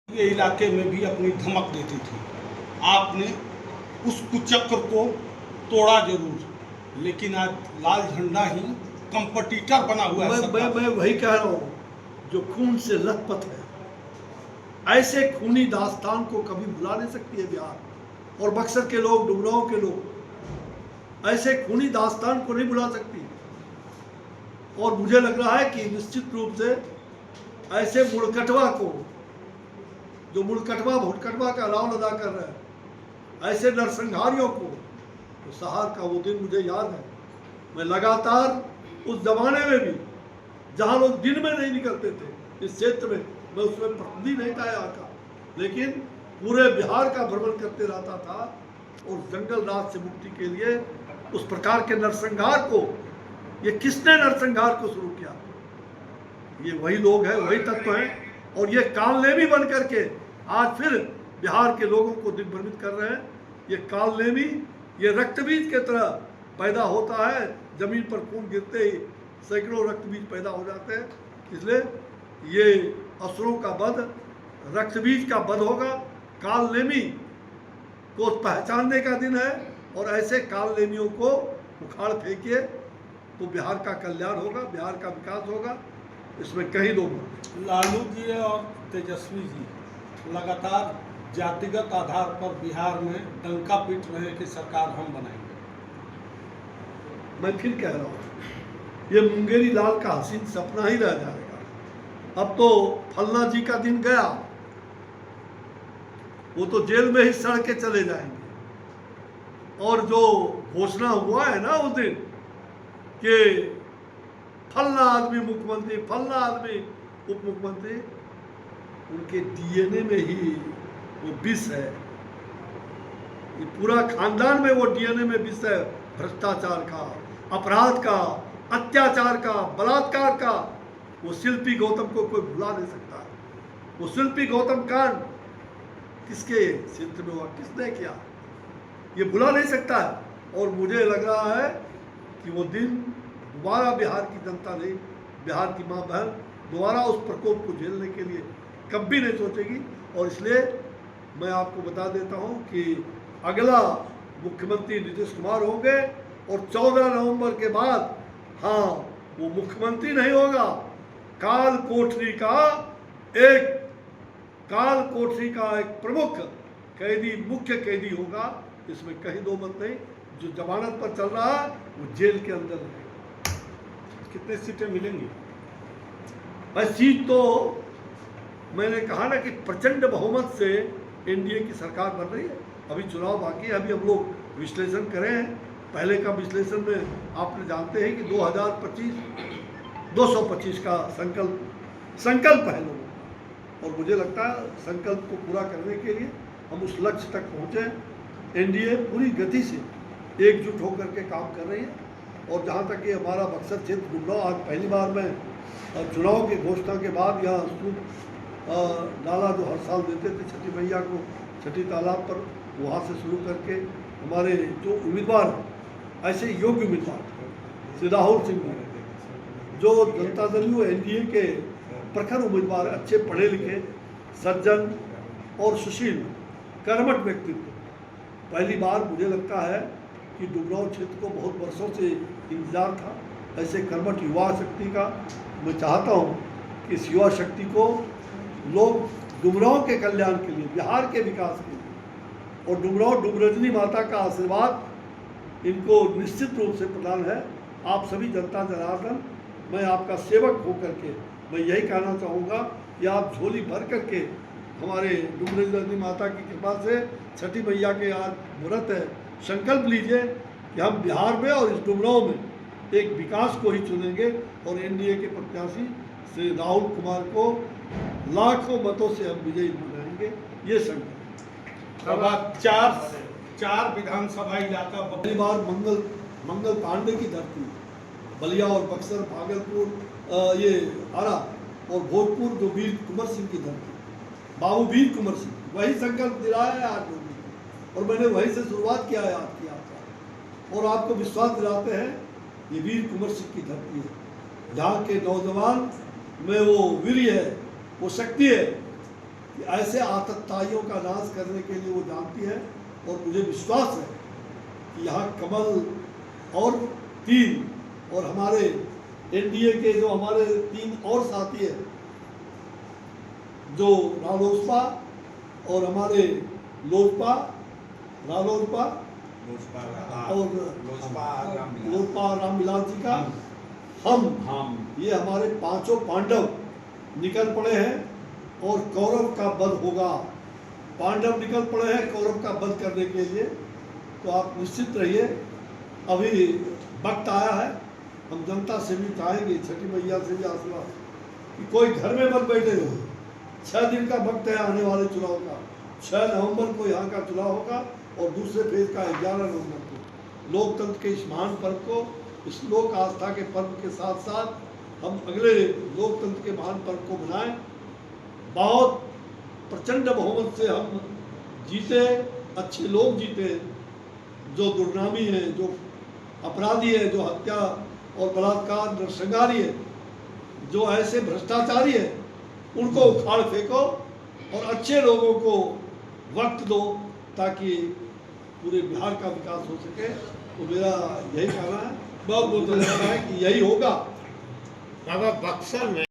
ये इलाके में भी अपनी धमक देती थी। आपने उस कुचक्र को तोड़ा जरूर, लेकिन आज लाल झंडा ही कंपटीटर बना हुआ है। मैं वही कह रहा हूँ, जो खून से लथपथ है, ऐसे खूनी दास्तान को कभी भुला नहीं सकती है बिहार और बक्सर के लोग, डुमरांव के लोग ऐसे खूनी दास्तान को नहीं भुला सकती। और मुझे लग रहा है कि निश्चित रूप से ऐसे मुड़कटवा को, जो मुड़कटवा भुटकटवा का राव अदा कर रहे हैं, ऐसे नरसंहारियों को, तो सहार का वो दिन मुझे याद है। मैं लगातार उस जमाने में भी, जहाँ लोग दिन में नहीं निकलते थे इस क्षेत्र में, मैं उसमें प्रतिनिधि नहीं था यहाँ का, लेकिन पूरे बिहार का भ्रमण करते रहता था और जंगल राज से मुक्ति के लिए उस प्रकार के नरसंहार को, ये किसने नरसंहार को शुरू किया? ये वही लोग हैं, वही तत्व हैं, और ये कालनेमी बन करके आज फिर बिहार के लोगों को दिग्भ्रमित कर रहे हैं। ये कालनेमी, ये रक्तबीज के तरह पैदा होता है, जमीन पर खून गिरते ही सैकड़ों रक्तबीज पैदा हो जाते हैं। इसलिए ये असुरों का वध, रक्तबीज का वध होगा। कालनेमी को पहचानने का दिन है, और ऐसे कालनेमियों को उखाड़ फेंकिए तो बिहार का कल्याण होगा, बिहार का विकास होगा, इसमें कहीं दो मत। लालू जी और तेजस्वी जी लगातार जातिगत आधार पर बिहार में डंका पीट रहे हैं कि सरकार हम बनाएंगे। मैं फिर कह रहा हूँ, ये मुंगेरी लाल का हसीन सपना ही रह जाएगा। अब तो फलना जी का दिन गया, वो तो जेल में ही सड़ के चले जाएंगे। और जो घोषणा हुआ है ना उस दिन कि फलना आदमी मुख्यमंत्री, फलना आदमी उप मुख्यमंत्री, उनके डीएनए में ही वो विष है। ये पूरा खानदान में वो डीएनए में विष है, भ्रष्टाचार का, अपराध का, अत्याचार का, बलात्कार का। वो शिल्पी गौतम को कोई भुला नहीं सकता। वो शिल्पी गौतम कांड किसके क्षेत्र में हुआ, किसने किया, ये भुला नहीं सकता है। और मुझे लग रहा है कि वो दिन दोबारा बिहार की जनता नहीं, बिहार की माँ बहन दोबारा उस प्रकोप को झेलने के लिए कभी नहीं सोचेगी। और इसलिए मैं आपको बता देता हूँ कि अगला मुख्यमंत्री नीतीश कुमार होंगे, और 14 नवंबर के बाद, हाँ, वो मुख्यमंत्री नहीं होगा, काल कोठरी का एक प्रमुख कैदी, मुख्य कैदी होगा। इसमें कहीं दो मत नहीं। जो जमानत पर चल रहा है वो जेल के अंदर रहेगा। कितने सीटें मिलेंगी? सीट तो मैंने कहा ना कि प्रचंड बहुमत से एनडीए की सरकार बन रही है। अभी चुनाव बाकी है, अभी हम लोग विश्लेषण करें हैं। पहले का विश्लेषण में आपने जानते हैं कि 2025 225 का संकल्प है लोगों का, और मुझे लगता है संकल्प को पूरा करने के लिए हम उस लक्ष्य तक पहुँचे। एनडीए पूरी गति से एकजुट होकर के काम कर रही है। और जहाँ तक कि हमारा बक्सर क्षेत्र डुमरांव, आज पहली बार मैं चुनाव की घोषणा के बाद यहाँ सूप नाला जो हर साल देते थे छठी मैया को, छठी तालाब पर, वहाँ से शुरू करके हमारे जो उम्मीदवार, ऐसे योग्य उम्मीदवार श्री राहुल सिंह जी, जो जनता दल एनडीए के प्रखर उम्मीदवार, अच्छे पढ़े लिखे, सज्जन और सुशील, कर्मठ व्यक्तित्व। पहली बार मुझे लगता है कि डुमरांव क्षेत्र को बहुत वर्षों से इंतजार था ऐसे कर्मठ युवा शक्ति का। मैं चाहता हूँ कि इस युवा शक्ति को लोग डुमरांव के कल्याण के लिए, बिहार के विकास के लिए, और डुमरांव डुमरजनी माता का आशीर्वाद इनको निश्चित रूप से प्रदान है। आप सभी जनता जनार्दन, मैं आपका सेवक होकर के मैं यही कहना चाहूँगा कि आप झोली भर करके हमारे डुमरजनी माता की कृपा से, छठी मैया के आज मुहूर्त है, संकल्प लीजिए कि हम बिहार में और इस डुमरांव में एक विकास को ही चुनेंगे, और एनडीए के प्रत्याशी श्री राहुल कुमार को लाखों मतों से हम विजयी बनाएंगे, ये संकल्प। अब चार विधानसभा इलाका पहली बार मंगल पांडे की धरती, बलिया और बक्सर, भागलपुर, ये आरा और भोजपुर, जो वीर कुंवर सिंह की धरती, बाबू वीर कुंवर सिंह, वही संकल्प दिलाया है आज लोगों को, और मैंने वहीं से शुरुआत किया है आपकी यात्रा। और आपको विश्वास दिलाते हैं, ये वीर कुंवर सिंह की धरती है, जहाँ के नौजवान में वो वीर्य है, वो शक्ति है कि ऐसे आतताइयों का नाश करने के लिए वो जानती है। और मुझे विश्वास है कि यहाँ कमल और तीन और हमारे एनडीए के जो हमारे 3 और साथी हैं, जो रालोसपा और हमारे लोजपा, रालोसपा और लोजपा रामविलास जी का हम ये हमारे 5 पांडव निकल पड़े हैं और कौरव का वध होगा। पांडव निकल पड़े हैं कौरव का वध करने के लिए। तो आप निश्चित रहिए, अभी वक्त आया है। हम जनता से भी चाहेंगे, छठी मैया से भी आशीर्वाद कि कोई घर में मत बैठे हो। 6 दिन का वक्त है आने वाले चुनाव का। 6 नवंबर को यहाँ का चुनाव होगा और दूसरे फेज का 11 नवंबर को। लोकतंत्र के इस महान पर्व को, इस लोक आस्था के पर्व के साथ साथ हम अगले लोकतंत्र के महान पर्व को मनाएं। बहुत प्रचंड बहुमत से हम जीते, अच्छे लोग जीते। जो दुर्नामी है, जो अपराधी है, जो हत्या और बलात्कार नरसंहारी है, जो ऐसे भ्रष्टाचारी है, उनको उखाड़ फेंको और अच्छे लोगों को वक्त दो ताकि पूरे बिहार का विकास हो सके। तो मेरा यही कहना है, बहुत धन्यवाद है कि यही होगा। बाबा बक्सर में